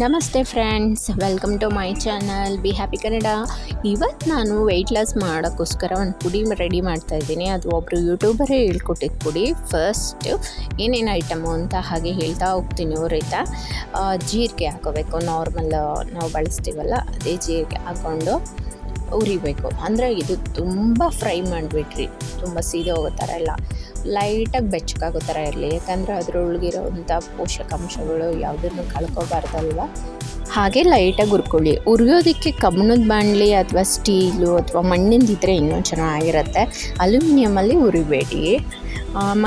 ನಮಸ್ತೆ friends, welcome to my channel be happy Kannada. ಇವತ್ತು ನಾನು ವೆಯ್ಟ್ ಲಾಸ್ ಮಾಡೋಕ್ಕೋಸ್ಕರ ಒಂದು ಪುಡಿ ರೆಡಿ ಮಾಡ್ತಾಯಿದ್ದೀನಿ. ಅದು ಒಬ್ಬರು ಯೂಟ್ಯೂಬರೇ ಹೇಳ್ಕೊಟ್ಟಿದ್ದು ಪುಡಿ. ಫಸ್ಟ್ ಏನೇನು ಐಟಮು ಅಂತ ಹಾಗೆ ಹೇಳ್ತಾ ಹೋಗ್ತೀನಿ. ರೈತ ಜೀರಿಗೆ ಹಾಕೋಬೇಕು, ನಾರ್ಮಲ್ ನಾವು ಬಳಸ್ತೀವಲ್ಲ ಅದೇ ಜೀರಿಗೆ ಹಾಕ್ಕೊಂಡು ಉರಿಬೇಕು. ಅಂದರೆ ಇದು ತುಂಬ ಫ್ರೈ ಮಾಡಿಬಿಟ್ರಿ, ತುಂಬ ಸೀದೆ ಹೋಗೋ ಥರ ಇಲ್ಲ, ಲೈಟಾಗಿ ಬೆಚ್ಚಗಾಗೋ ಥರ ಇರಲಿ. ಯಾಕಂದರೆ ಅದರೊಳಗಿರೋವಂಥ ಪೋಷಕಾಂಶಗಳು ಯಾವುದನ್ನು ಕಳ್ಕೊಬಾರ್ದಲ್ವ. ಹಾಗೆ ಲೈಟಾಗಿ ಹುರ್ಕೊಳ್ಳಿ. ಹುರಿಯೋದಕ್ಕೆ ಕಬ್ಬಿಣದ ಬಾಣಲಿ ಅಥವಾ ಸ್ಟೀಲು ಅಥವಾ ಮಣ್ಣಿಂದಿದ್ದರೆ ಇನ್ನೂ ಚೆನ್ನಾಗಿರುತ್ತೆ. ಅಲ್ಯೂಮಿನಿಯಮಲ್ಲಿ ಹುರಿಬೇಡಿ.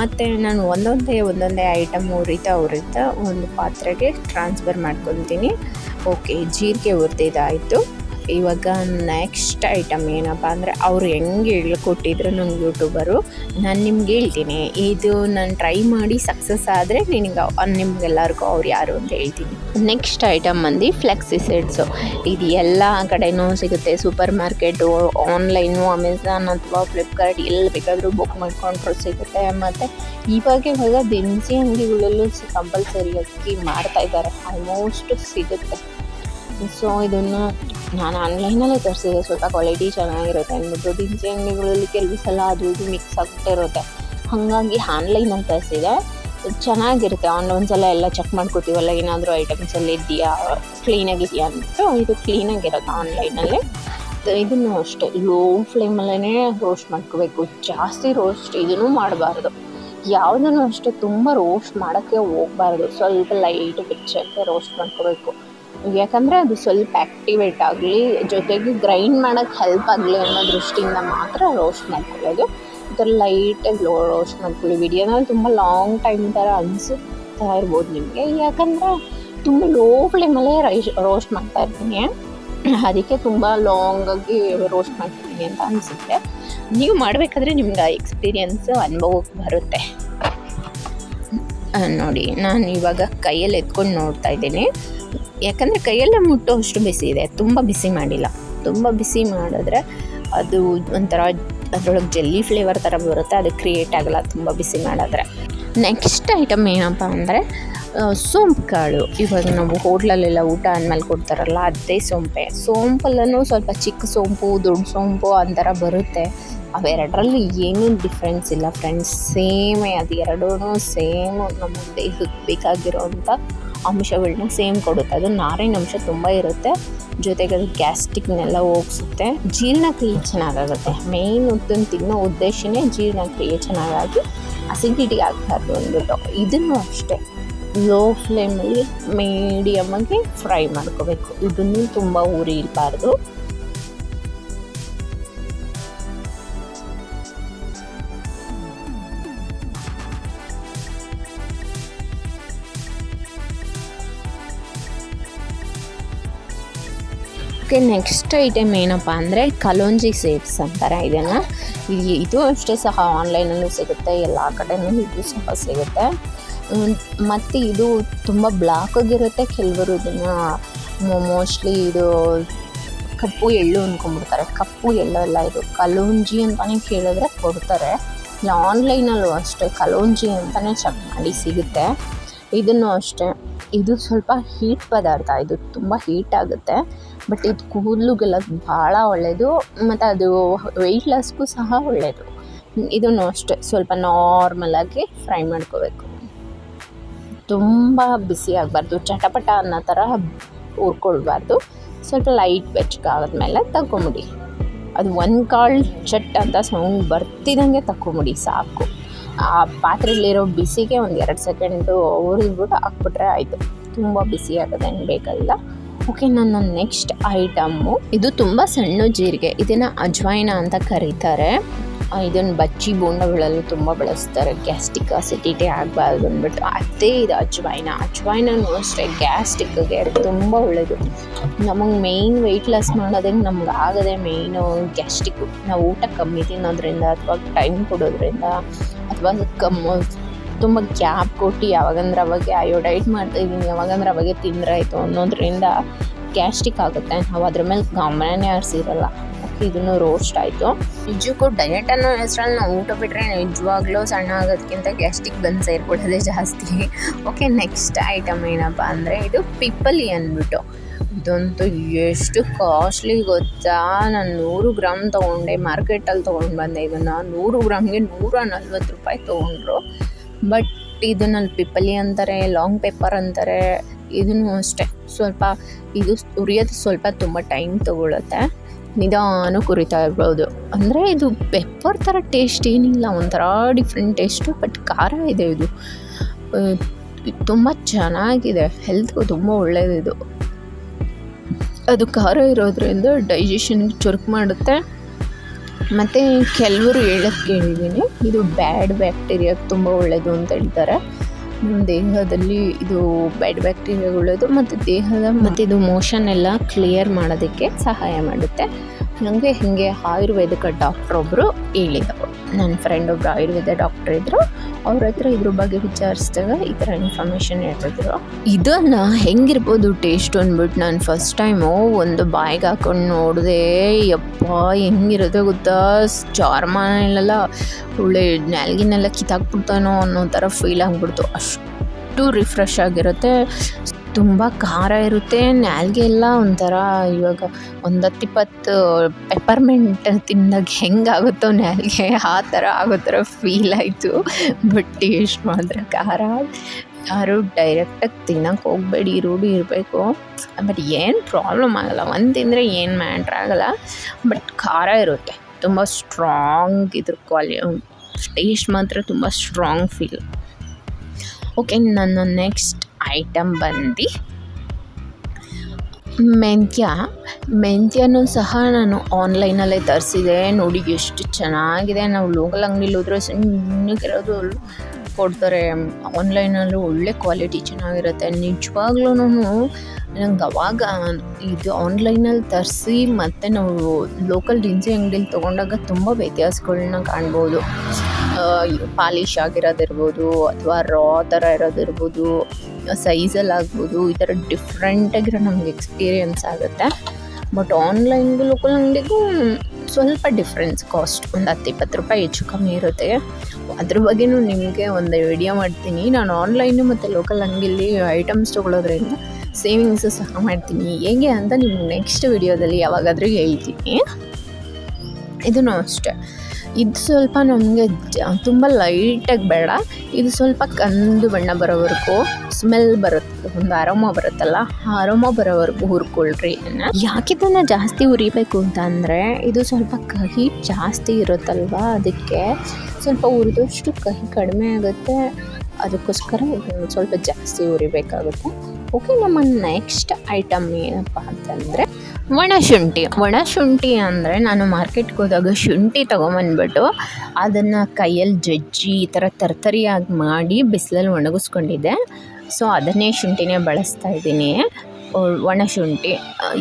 ಮತ್ತು ನಾನು ಒಂದೊಂದೇ ಐಟಮ್ ಹುರಿತಾ ಒಂದು ಪಾತ್ರೆಗೆ ಟ್ರಾನ್ಸ್ಫರ್ ಮಾಡ್ಕೊತೀನಿ. ಓಕೆ, ಜೀರಿಗೆ ಹುರಿದಿದ್ದಾಯಿತು. ಇವಾಗ ನೆಕ್ಸ್ಟ್ ಐಟಮ್ ಏನಪ್ಪ ಅಂದರೆ, ಅವರು ಹೆಂಗೆ ಹೇಳ್ಕೊಟ್ಟಿದ್ರು ನಂಗೆ ಯೂಟ್ಯೂಬರು, ನಾನು ನಿಮ್ಗೆ ಹೇಳ್ತೀನಿ. ಇದು ನಾನು ಟ್ರೈ ಮಾಡಿ ಸಕ್ಸಸ್ ಆದರೆ ನಿಮ್ಗೆಲ್ಲರಿಗೂ ಅವ್ರು ಯಾರು ಅಂತ ಹೇಳ್ತೀನಿ. ನೆಕ್ಸ್ಟ್ ಐಟಮ್ ಬಂದು ಫ್ಲೆಕ್ಸಿ ಸೀಡ್ಸು. ಇದು ಎಲ್ಲ ಕಡೆಯೂ ಸಿಗುತ್ತೆ, ಸೂಪರ್ ಮಾರ್ಕೆಟು, ಆನ್ಲೈನು, ಅಮೆಝಾನ್ ಅಥವಾ ಫ್ಲಿಪ್ಕಾರ್ಟ್, ಎಲ್ಲಿ ಬೇಕಾದರೂ ಬುಕ್ ಮಾಡ್ಕೊಂಡ್ರು ಸಿಗುತ್ತೆ. ಮತ್ತು ಇವಾಗ ದಿನಸಿ ಅಂಗಡಿಗಳಲ್ಲೂ ಕಂಪಲ್ಸರಿಯಾಗಿ ಮಾರ್ತಾಯಿದ್ದಾರೆ, ಆಲ್ಮೋಸ್ಟ್ ಸಿಗುತ್ತೆ. ಸೊ ಇದನ್ನು ನಾನು ಆನ್ಲೈನಲ್ಲೇ ತರಿಸಿದೆ. ಸ್ವಲ್ಪ ಕ್ವಾಲಿಟಿ ಚೆನ್ನಾಗಿರುತ್ತೆ ಅಂದ್ಬಿಟ್ಟು. ದಿನಸಿ ಅಂಗಡಿಗಳಲ್ಲಿ ಕೆಲವು ಸಲ ಅದು ಇದು ಮಿಕ್ಸ್ ಆಗ್ತಿರುತ್ತೆ, ಹಾಗಾಗಿ ಆನ್ಲೈನಲ್ಲಿ ತರಿಸಿದೆ. ಚೆನ್ನಾಗಿರುತ್ತೆ. ಒಂದ್ಸಲ ಎಲ್ಲ ಚೆಕ್ ಮಾಡ್ಕೋತೀವಲ್ಲ, ಏನಾದರೂ ಐಟಮ್ಸಲ್ಲಿ ಇದೆಯಾ, ಕ್ಲೀನಾಗಿದೆಯಾ ಅಂದ್ಬಿಟ್ಟು. ಇದು ಕ್ಲೀನಾಗಿರುತ್ತೆ ಆನ್ಲೈನಲ್ಲಿ. ಇದನ್ನು ಅಷ್ಟೇ ಲೋ ಫ್ಲೇಮಲ್ಲೇ ರೋಸ್ಟ್ ಮಾಡ್ಕೋಬೇಕು. ಜಾಸ್ತಿ ರೋಸ್ಟ್ ಇದನ್ನು ಮಾಡಬಾರ್ದು. ಯಾವುದನ್ನು ಅಷ್ಟೇ ತುಂಬ ರೋಸ್ಟ್ ಮಾಡೋಕ್ಕೆ ಹೋಗಬಾರ್ದು. ಸ್ವಲ್ಪ ಲೈಟ್ ಬೆಚ್ಚಕ್ಕೆ ರೋಸ್ಟ್ ಮಾಡ್ಕೋಬೇಕು. ಯಾಕಂದರೆ ಅದು ಸ್ವಲ್ಪ ಆ್ಯಕ್ಟಿವೇಟ್ ಆಗಲಿ, ಜೊತೆಗೆ ಗ್ರೈಂಡ್ ಮಾಡೋಕ್ಕೆ ಹೆಲ್ಪ್ ಆಗಲಿ ಅನ್ನೋ ದೃಷ್ಟಿಯಿಂದ ಮಾತ್ರ ರೋಸ್ಟ್ ಮಾಡ್ಕೊಳ್ಳೋದು. ಈ ಥರ ಲೈಟಾಗಿ ರೋಸ್ಟ್ ಮಾಡ್ಕೊಳ್ಳಿ. ವಿಡಿಯೋನಲ್ಲಿ ತುಂಬ ಲಾಂಗ್ ಟೈಮ್ ಥರ ಅನಿಸುತ್ತಾ ಇರ್ಬೋದು ನಿಮಗೆ, ಯಾಕಂದರೆ ತುಂಬ ಲೋ ಫ್ಲೇಮಲ್ಲೇ ರೋಸ್ಟ್ ಮಾಡ್ತಾ ಇರ್ತೀನಿ. ಅದಕ್ಕೆ ತುಂಬ ಲಾಂಗಾಗಿ ರೋಸ್ಟ್ ಮಾಡ್ತೀನಿ ಅಂತ ಅನಿಸುತ್ತೆ. ನೀವು ಮಾಡಬೇಕಾದ್ರೆ ನಿಮ್ಗೆ ಆ ಎಕ್ಸ್ಪೀರಿಯನ್ಸು ಅನುಭವಕ್ಕೆ ಬರುತ್ತೆ. ನೋಡಿ, ನಾನು ಇವಾಗ ಕೈಯಲ್ಲಿ ಎತ್ಕೊಂಡು ನೋಡ್ತಾ ಇದ್ದೀನಿ. ಯಾಕಂದರೆ ಕೈಯಲ್ಲೇ ಮುಟ್ಟೋ ಅಷ್ಟು ಬಿಸಿ ಇದೆ, ತುಂಬ ಬಿಸಿ ಮಾಡಿಲ್ಲ. ತುಂಬ ಬಿಸಿ ಮಾಡಿದ್ರೆ ಅದು ಒಂಥರ ಅದರೊಳಗೆ ಜೆಲ್ಲಿ ಫ್ಲೇವರ್ ಥರ ಬರುತ್ತೆ, ಅದು ಕ್ರಿಯೇಟ್ ಆಗಲ್ಲ ತುಂಬ ಬಿಸಿ ಮಾಡಿದ್ರೆ. ನೆಕ್ಸ್ಟ್ ಐಟಮ್ ಏನಪ್ಪ ಅಂದರೆ ಸೋಂಪು ಕಾಳು. ಇವಾಗ ನಾವು ಹೋಟ್ಲಲ್ಲೆಲ್ಲ ಊಟ ಆದಮೇಲೆ ಕೊಡ್ತಾರಲ್ಲ, ಅದೇ ಸೋಂಪಲ್ಲೂ ಸ್ವಲ್ಪ ಚಿಕ್ಕ ಸೋಂಪು, ದೊಡ್ಡ ಸೋಂಪು ಅಂಥರ ಬರುತ್ತೆ. ಅವೆರಡರಲ್ಲಿ ಏನೂ ಡಿಫ್ರೆನ್ಸ್ ಇಲ್ಲ ಫ್ರೆಂಡ್ಸ್, ಸೇಮೇ. ಅದು ಎರಡೂ ಸೇಮು ನಮ್ಮ ದೇಹಕ್ಕೆ ಬೇಕಾಗಿರೋವಂಥ ಅಂಶಗಳನ್ನ ಸೇಮ್ ಕೊಡುತ್ತೆ. ಅದು ನಾರಿನ ಅಂಶ ತುಂಬ ಇರುತ್ತೆ, ಜೊತೆಗೆ ಅದು ಗ್ಯಾಸ್ಟ್ರಿಕ್ನೆಲ್ಲ ಹೋಗಿಸುತ್ತೆ, ಜೀರ್ಣಕ್ರಿಯೆ ಚೆನ್ನಾಗಾಗುತ್ತೆ. ಮೇಯ್ನ್ ಅದನ್ನು ತಿನ್ನೋ ಉದ್ದೇಶನೇ ಜೀರ್ಣಕ್ರಿಯೆ ಚೆನ್ನಾಗಾಗಿ ಅಸಿಡಿಟಿ ಆಗಬಾರ್ದು ಅಂದ್ಬಿಟ್ಟು. ಇದನ್ನು ಅಷ್ಟೇ ಲೋ ಫ್ಲೇಮಲ್ಲಿ ಮೀಡಿಯಮ್ಮಾಗಿ ಫ್ರೈ ಮಾಡ್ಕೋಬೇಕು. ಇದನ್ನು ತುಂಬ ಉರಿ ಇರಬಾರ್ದು. ಓಕೆ, ನೆಕ್ಸ್ಟ್ ಐಟಮ್ ಏನಪ್ಪ ಅಂದರೆ ಕಲೋಂಜಿ ಸೀಡ್ಸ್ ಅಂತಾರೆ ಇದನ್ನು. ಇದು ಅಷ್ಟೇ ಸಹ ಆನ್ಲೈನಲ್ಲೂ ಸಿಗುತ್ತೆ, ಎಲ್ಲ ಕಡೆಯೂ ಇದು ಸಹ ಸಿಗುತ್ತೆ. ಮತ್ತು ಇದು ತುಂಬ ಬ್ಲಾಕಾಗಿರುತ್ತೆ. ಕೆಲವರು ಇದನ್ನು ಮೋಸ್ಟ್ಲಿ ಇದು ಕಪ್ಪು ಎಳ್ಳು ಅಂದ್ಕೊಂಡ್ಬಿಡ್ತಾರೆ. ಕಪ್ಪು ಎಳ್ಳು ಎಲ್ಲ, ಇದು ಕಲೋಂಜಿ ಅಂತಲೇ ಕೇಳಿದ್ರೆ ಕೊಡ್ತಾರೆ. ಇಲ್ಲ ಆನ್ಲೈನಲ್ಲೂ ಅಷ್ಟೇ ಕಲೋಂಜಿ ಅಂತಲೇ ಚೆಕ್ ಮಾಡಿ ಸಿಗುತ್ತೆ. ಇದನ್ನು ಅಷ್ಟೇ, ಇದು ಸ್ವಲ್ಪ ಹೀಟ್ ಪದಾರ್ಥ, ಇದು ತುಂಬ ಹೀಟ್ ಆಗುತ್ತೆ. ಬಟ್ ಇದು ಕೂದಲುಗೆಲ್ಲ ಭಾಳ ಒಳ್ಳೆಯದು, ಮತ್ತು ಅದು ವೆಯ್ಟ್ ಲಾಸ್ಗೂ ಸಹ ಒಳ್ಳೆಯದು. ಇದನ್ನು ಅಷ್ಟೇ ಸ್ವಲ್ಪ ನಾರ್ಮಲಾಗಿ ಫ್ರೈ ಮಾಡ್ಕೋಬೇಕು. ತುಂಬ ಬಿಸಿ ಆಗಬಾರ್ದು, ಚಟಪಟ ಅನ್ನೋ ಥರ ಹುರ್ಕೊಳ್ಬಾರ್ದು. ಸ್ವಲ್ಪ ಲೈಟ್ ಬೆಚ್ಚಗಾದ್ಮೇಲೆ ತಗೊಂಬಿಡಿ. ಅದು ಒಂದು ಕಾಳು ಚಟ್ ಅಂತ ಸೌಂಡ್ ಬರ್ತಿದ್ದಂಗೆ ತಗೊಂಬಿಡಿ ಸಾಕು. ಆ ಪಾತ್ರೆಯಲ್ಲಿರೋ ಬಿಸಿಗೆ ಒಂದು 2 ಸೆಕೆಂಡು ಹುರಿದ್ಬಿಟ್ಟು ಹಾಕ್ಬಿಟ್ರೆ ಆಯಿತು. ತುಂಬ ಬಿಸಿ ಆಗೋದೇನು ಬೇಕಾಗಿಲ್ಲ. ಓಕೆ, ನನ್ನ ನೆಕ್ಸ್ಟ್ ಐಟಮ್ಮು ಇದು ತುಂಬ ಸಣ್ಣ ಜೀರಿಗೆ. ಇದನ್ನು ಅಜ್ವೈನ ಅಂತ ಕರೀತಾರೆ. ಇದನ್ನು ಬಜ್ಜಿ ಬೋಂಡಗಳಲ್ಲೂ ತುಂಬ ಬಳಸ್ತಾರೆ, ಗ್ಯಾಸ್ಟ್ರಿಕ್ ಅಸಿಡಿಟಿ ಆಗಬಾರ್ದು ಅಂದ್ಬಿಟ್ಟು. ಅದೇ ಇದು ಅಜ್ವೈನೂ ಅಷ್ಟೇ ಗ್ಯಾಸ್ಟ್ರಿಕ್ಗೆ ತುಂಬ ಒಳ್ಳೆಯದು. ನಮಗೆ ಮೇಯ್ನ್ ವೆಯ್ಟ್ ಲಾಸ್ ಮಾಡೋದಂಗೆ ನಮ್ಗೆ ಆಗದೆ ಮೇಯ್ನು ಗ್ಯಾಸ್ಟ್ರಿಕ್ಕು. ನಾವು ಊಟ ಕಮ್ಮಿ ತಿನ್ನೋದ್ರಿಂದ ಅಥವಾ ಟೈಮ್ ಕೊಡೋದ್ರಿಂದ ಅಥವಾ ತುಂಬ ಗ್ಯಾಪ್ ಕೊಟ್ಟು ಯಾವಾಗಂದ್ರೆ ಅವಾಗೆ ಡೈಟ್ ಮಾಡ್ತಾಯಿದ್ದೀನಿ, ಯಾವಾಗಂದ್ರೆ ಅವಾಗೆ ತಿಂದ್ರಾಯಿತು ಅನ್ನೋದ್ರಿಂದ ಗ್ಯಾಸ್ಟ್ರಿಕ್ ಆಗುತ್ತೆ. ನಾವು ಅದ್ರ ಮೇಲೆ ಗಮನನೇ ಹರಿಸಿರಲ್ಲ. ಇದನ್ನು ರೋಸ್ಟ್ ಆಯಿತು. ನಿಜಕ್ಕೂ ಡಯಟ್ ಅನ್ನೋ ಹೆಸರಲ್ಲಿ ನಾವು ಊಟ ಬಿಟ್ಟರೆ ನಿಜವಾಗ್ಲೂ ಸಣ್ಣ ಆಗೋದಕ್ಕಿಂತ ಗ್ಯಾಸ್ಟ್ರಿಕ್ ಬಂದು ಸೇರ್ಕೊಳ್ಳೋದೇ ಜಾಸ್ತಿ. ಓಕೆ, ನೆಕ್ಸ್ಟ್ ಐಟಮ್ ಏನಪ್ಪ ಅಂದರೆ ಇದು ಪಿಪ್ಪಲಿ ಅಂದ್ಬಿಟ್ಟು. ಇದಂತೂ ಎಷ್ಟು ಕಾಸ್ಟ್ಲಿ ಗೊತ್ತಾ. ನಾನು 100 ಗ್ರಾಮ್ ತೊಗೊಂಡೆ, ಮಾರ್ಕೆಟಲ್ಲಿ ತೊಗೊಂಡು ಬಂದೆ. ಇದನ್ನು 100 ಗ್ರಾಮ್ಗೆ 140 ರೂಪಾಯಿ ತೊಗೊಂಡ್ರು. ಬಟ್ ಇದನ್ನಲ್ಲಿ ಪಿಪ್ಪಲಿ ಅಂತಾರೆ, ಲಾಂಗ್ ಪೆಪ್ಪರ್ ಅಂತಾರೆ. ಇದನ್ನು ಅಷ್ಟೇ ಸ್ವಲ್ಪ ಇದು ಉರಿಯೋದು ಸ್ವಲ್ಪ ತುಂಬ ಟೈಮ್ ತೊಗೊಳುತ್ತೆ. ನಿಧಾನಕ್ಕೆ ಉರಿತಾ ಇರ್ಬೋದು. ಅಂದರೆ ಇದು ಪೆಪ್ಪರ್ ಥರ ಟೇಸ್ಟ್ ಏನಿಲ್ಲ, ಒಂಥರ ಡಿಫ್ರೆಂಟ್ ಟೇಸ್ಟು. ಬಟ್ ಖಾರ ಇದೆ. ಇದು ತುಂಬ ಚೆನ್ನಾಗಿದೆ, ಹೆಲ್ತ್ಗೂ ತುಂಬ ಒಳ್ಳೆಯದಿದು. ಅದು ಖಾರ ಇರೋದ್ರಿಂದ ಡೈಜೆಷನ್ಗೆ ಚುರುಕು ಮಾಡುತ್ತೆ. ಮತ್ತು ಕೆಲವರು ಹೇಳೋದು ಕೇಳಿದ್ದೀನಿ, ಇದು ಬ್ಯಾಡ್ ಬ್ಯಾಕ್ಟೀರಿಯಾಗೆ ತುಂಬ ಒಳ್ಳೆಯದು ಅಂತ ಹೇಳ್ತಾರೆ. ನಮ್ಮ ದೇಹದಲ್ಲಿ ಇದು ಬ್ಯಾಡ್ ಬ್ಯಾಕ್ಟೀರಿಯಾಗಳದು ಮತ್ತು ಮತ್ತು ಇದು ಮೋಷನ್ ಎಲ್ಲ ಕ್ಲಿಯರ್ ಮಾಡೋದಕ್ಕೆ ಸಹಾಯ ಮಾಡುತ್ತೆ. ನನಗೆ ಹೀಗೆ ಆಯುರ್ವೇದಿಕ ಡಾಕ್ಟ್ರೊಬ್ಬರು ಹೇಳಿದರು. ನನ್ನ ಫ್ರೆಂಡ್ ಒಬ್ಬರು ಆಯುರ್ವೇದ ಡಾಕ್ಟ್ರ್ ಇದ್ದರು. ಅವ್ರ ಹತ್ರ ಇದ್ರ ಬಗ್ಗೆ ವಿಚಾರಿಸಿದಾಗ ಈ ಥರ ಇನ್ಫಾರ್ಮೇಷನ್ ಹೇಳ್ತಿದ್ರು. ಇದನ್ನು ಹೆಂಗಿರ್ಬೋದು ಟೇಸ್ಟ್ ಅಂದ್ಬಿಟ್ಟು ನಾನು ಫಸ್ಟ್ ಟೈಮು ಒಂದು ಬಾಯಿಗೆ ಹಾಕೊಂಡು ನೋಡಿದೆ. ಯಪ್ಪ ಹೆಂಗಿರುತ್ತೆ ಗೊತ್ತಾ, ಚಾರ್ಮನೆಲ್ಲ ಒಳ್ಳೆ ನಾಲ್ಗಿನೆಲ್ಲ ಕಿತ್ತಾಕ್ಬಿಡ್ತಾನೋ ಅನ್ನೋ ಥರ ಫೀಲ್ ಆಗಿಬಿಡ್ತು. ಅಷ್ಟು ರಿಫ್ರೆಶ್ ಆಗಿರುತ್ತೆ. ತುಂಬ ಖಾರ ಇರುತ್ತೆ. ನಾಲ್ಗೆ ಎಲ್ಲ ಒಂಥರ ಇವಾಗ 10-20 ಪೆಪ್ಪರ್ಮೆಂಟ್ ತಿಂದಾಗ ಹೆಂಗಾಗುತ್ತೋ ನಾಲ್ಗೆ ಆ ಥರ ಆಗೋ ಥರ ಫೀಲ್ ಆಯಿತು. ಬಟ್ ಟೇಸ್ಟ್ ಮಾತ್ರ ಖಾರ. ಯಾರು ಡೈರೆಕ್ಟಾಗಿ ತಿನ್ನೋಕೆ ಹೋಗಬೇಡಿ, ರೂಢಿ ಇರಬೇಕು. ಬಟ್ ಏನು ಪ್ರಾಬ್ಲಮ್ ಆಗೋಲ್ಲ, ಒಂದು ತಿಂದರೆ ಏನು ಮ್ಯಾಟ್ರ್ ಆಗೋಲ್ಲ. ಬಟ್ ಖಾರ ಇರುತ್ತೆ, ತುಂಬ ಸ್ಟ್ರಾಂಗ್. ಇದ್ರ ಟೇಸ್ಟ್ ಮಾತ್ರ ತುಂಬ ಸ್ಟ್ರಾಂಗ್ ಫೀಲ್. ಓಕೆ, ನನ್ನ ನೆಕ್ಸ್ಟ್ ಐಟಮ್ ಬಂದು ಮೆಂತ್ಯನೂ ಸಹ ನಾನು ಆನ್ಲೈನಲ್ಲೇ ತರಿಸಿದೆ. ನೋಡಿ ಎಷ್ಟು ಚೆನ್ನಾಗಿದೆ. ನಾವು ಲೋಕಲ್ ಅಂಗಡಿಲಿ ಹೋದರೆ ಸಣ್ಣಗಿರೋದು ಕೊಡ್ತಾರೆ. ಆನ್ಲೈನಲ್ಲೂ ಒಳ್ಳೆ ಕ್ವಾಲಿಟಿ ಚೆನ್ನಾಗಿರುತ್ತೆ. ನಿಜವಾಗ್ಲೂ ನಂಗೆ ಅವಾಗ ಇದು ಆನ್ಲೈನಲ್ಲಿ ತರಿಸಿ ಮತ್ತು ನಾವು ಲೋಕಲ್ ದಿನಸಿ ಅಂಗಡಿಲಿ ತೊಗೊಂಡಾಗ ತುಂಬ ವ್ಯತ್ಯಾಸಗಳನ್ನ ಕಾಣ್ಬೋದು. ಪಾಲಿಶ್ ಆಗಿರೋದಿರ್ಬೋದು ಅಥವಾ ರಾ ಥರ ಇರೋದಿರ್ಬೋದು, ಸೈಜಲ್ಲಿ ಆಗ್ಬೋದು. ಈ ಥರ ಡಿಫ್ರೆಂಟಾಗಿರೋ ನಮ್ಗೆ ಎಕ್ಸ್ಪೀರಿಯೆನ್ಸ್ ಆಗುತ್ತೆ. ಬಟ್ ಆನ್ಲೈನ್ಗೂ ಲೋಕಲ್ ಅಂಗಡಿಗೂ ಸ್ವಲ್ಪ ಡಿಫ್ರೆನ್ಸ್, ಕಾಸ್ಟ್ ಒಂದು 10-20 ರೂಪಾಯಿ ಹೆಚ್ಚು ಕಮ್ಮಿ ಇರುತ್ತೆ. ಅದ್ರ ಬಗ್ಗೆಯೂ ನಿಮಗೆ ಒಂದು ವಿಡಿಯೋ ಮಾಡ್ತೀನಿ. ನಾನು ಆನ್ಲೈನು ಮತ್ತು ಲೋಕಲ್ ಅಂಗಡಿಲಿ ಐಟಮ್ಸ್ ತೊಗೊಳೋದ್ರಿಂದ ಸೇವಿಂಗ್ಸು ಸಹ ಮಾಡ್ತೀನಿ. ಹೇಗೆ ಅಂತ ನಿಮ್ಗೆ ನೆಕ್ಸ್ಟ್ ವಿಡಿಯೋದಲ್ಲಿ ಯಾವಾಗಾದರೂ ಹೇಳ್ತೀನಿ. ಇದೂ ಅಷ್ಟೇ. ಇದು ಸ್ವಲ್ಪ ನಮಗೆ ತುಂಬ ಲೈಟಾಗಿ ಬೇಡ. ಇದು ಸ್ವಲ್ಪ ಕಂದು ಬಣ್ಣ ಬರೋವರೆಗೂ ಸ್ಮೆಲ್ ಬರುತ್ತೆ, ಒಂದು ಅರೋಮಾ ಬರುತ್ತಲ್ಲ, ಆ ಅರೋಮಾ ಬರೋವರೆಗೂ ಹುರ್ಕೊಳ್ರಿ. ಯಾಕೆ ಇದನ್ನು ಜಾಸ್ತಿ ಉರಿಬೇಕು ಅಂತ ಅಂದರೆ ಇದು ಸ್ವಲ್ಪ ಕಹಿ ಜಾಸ್ತಿ ಇರುತ್ತಲ್ವ, ಅದಕ್ಕೆ ಸ್ವಲ್ಪ ಉರಿದಷ್ಟು ಕಹಿ ಕಡಿಮೆ ಆಗುತ್ತೆ. ಅದಕ್ಕೋಸ್ಕರ ಇದನ್ನು ಸ್ವಲ್ಪ ಜಾಸ್ತಿ ಉರಿಬೇಕಾಗುತ್ತೆ. ಓಕೆ, ನಮ್ಮ ನೆಕ್ಸ್ಟ್ ಐಟಮ್ ಏನಪ್ಪ ಅಂತಂದರೆ ಒಣಶುಂಠಿ ಅಂದರೆ ನಾನು ಮಾರ್ಕೆಟ್ಗೆ ಹೋದಾಗ ಶುಂಠಿ ತೊಗೊಂಬಂದ್ಬಿಟ್ಟು ಅದನ್ನು ಕೈಯಲ್ಲಿ ಜಜ್ಜಿ ಈ ಥರ ತರ್ತರಿಯಾಗಿ ಮಾಡಿ ಬಿಸಿಲಲ್ಲಿ ಒಣಗಿಸ್ಕೊಂಡಿದ್ದೆ. ಸೊ ಅದನ್ನೇ ಶುಂಠಿನೇ ಬಳಸ್ತಾ ಇದ್ದೀನಿ. ಒಣಶುಂಠಿ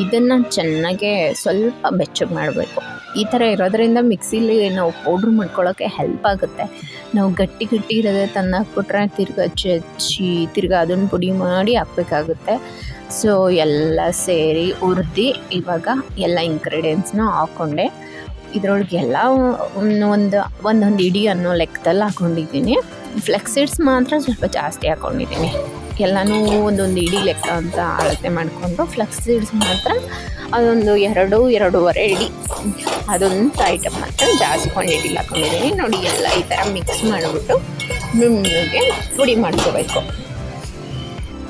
ಇದನ್ನು ಚೆನ್ನಾಗೆ ಸ್ವಲ್ಪ ಬೆಚ್ಚಗೆ ಮಾಡಬೇಕು. ಈ ಥರ ಇರೋದ್ರಿಂದ ಮಿಕ್ಸಿಲಿ ನಾವು ಪೌಡ್ರ್ ಮಾಡ್ಕೊಳ್ಳೋಕ್ಕೆ ಹೆಲ್ಪ್ ಆಗುತ್ತೆ. ನಾವು ಗಟ್ಟಿ ಇರೋದೇ ತಂದು ಹಾಕ್ಬಿಟ್ರೆ ತಿರ್ಗಾ ಚಚ್ಚಿ ತಿರ್ಗಾ ಅದನ್ನು ಪುಡಿ ಮಾಡಿ ಹಾಕಬೇಕಾಗುತ್ತೆ. ಸೊ ಎಲ್ಲ ಸೇರಿ ಹುರಿದು ಇವಾಗ ಎಲ್ಲ ಇಂಗ್ರೀಡಿಯೆಂಟ್ಸ್ನ ಹಾಕ್ಕೊಂಡೆ. ಇದರೊಳಗೆಲ್ಲ ಒಂದೊಂದು ಇಡೀ ಅನ್ನೋ ಲೆಕ್ಕದಲ್ಲಿ ಹಾಕ್ಕೊಂಡಿದ್ದೀನಿ. ಫ್ಲೆಕ್ಸ್ ಸೀಡ್ಸ್ ಮಾತ್ರ ಸ್ವಲ್ಪ ಜಾಸ್ತಿ ಹಾಕ್ಕೊಂಡಿದ್ದೀನಿ. ಎಲ್ಲನೂ ಒಂದೊಂದು ಇಡೀ ಲೆಕ್ಕ ಅಂತ ಅಳತೆ ಮಾಡಿಕೊಂಡು ಫ್ಲೆಕ್ಸ್ ಸೀಡ್ಸ್ ಮಾತ್ರ ಅದೊಂದು 2-2.5 ಇಡೀ, ಅದೊಂದು ಐಟಮ್ ಮಾತ್ರ ಜಾಸ್ತಿ ಕ್ವಾಂಟಿಟಿಲಿ ಹಾಕ್ಕೊಂಡಿದ್ದೀನಿ. ನೋಡಿ, ಎಲ್ಲ ಈ ಥರ ಮಿಕ್ಸ್ ಮಾಡಿಬಿಟ್ಟು ನುಣ್ಣಗೆ ಪುಡಿ ಮಾಡ್ಕೋಬೇಕು.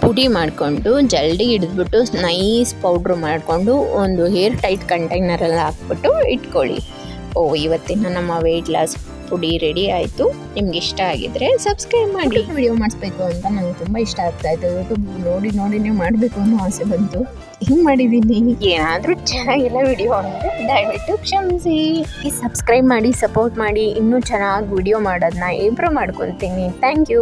ಪುಡಿ ಮಾಡಿಕೊಂಡು ಜಲ್ದಿ ಹಿಡಿದ್ಬಿಟ್ಟು ನೈಸ್ ಪೌಡ್ರ್ ಮಾಡಿಕೊಂಡು ಒಂದು ಏರ್ ಟೈಟ್ ಕಂಟೈನರಲ್ಲಿ ಹಾಕ್ಬಿಟ್ಟು ಇಟ್ಕೊಳ್ಳಿ. ಇವತ್ತಿನ ನಮ್ಮ ವೆಯ್ಟ್ ಲಾಸ್ ಪುಡಿ ರೆಡಿ ಆಯಿತು. ನಿಮ್ಗೆ ಇಷ್ಟ ಆಗಿದ್ರೆ ಸಬ್ಸ್ಕ್ರೈಬ್ ಮಾಡಿ. ವಿಡಿಯೋ ಮಾಡಿಸ್ಬೇಕು ಅಂತ ನಂಗೆ ತುಂಬ ಇಷ್ಟ ಆಗ್ತಾಯಿತ್ತು. ಯೂಟ್ಯೂಬ್ ನೋಡಿನೇ ಮಾಡಬೇಕು ಅನ್ನೋ ಆಸೆ ಬಂತು. ಹಿಂಗೆ ಮಾಡಿದ್ದೀನಿ. ಏನಾದರೂ ಚೆನ್ನಾಗಿಲ್ಲ ವಿಡಿಯೋ ಅಂದರೆ ದಯವಿಟ್ಟು ಕ್ಷಮಿಸಿ. ಸಬ್ಸ್ಕ್ರೈಬ್ ಮಾಡಿ, ಸಪೋರ್ಟ್ ಮಾಡಿ. ಇನ್ನೂ ಚೆನ್ನಾಗಿ ವಿಡಿಯೋ ಮಾಡೋದನ್ನ ಇಂಪ್ರೂವ್ ಮಾಡ್ಕೊತೀನಿ. Thank you.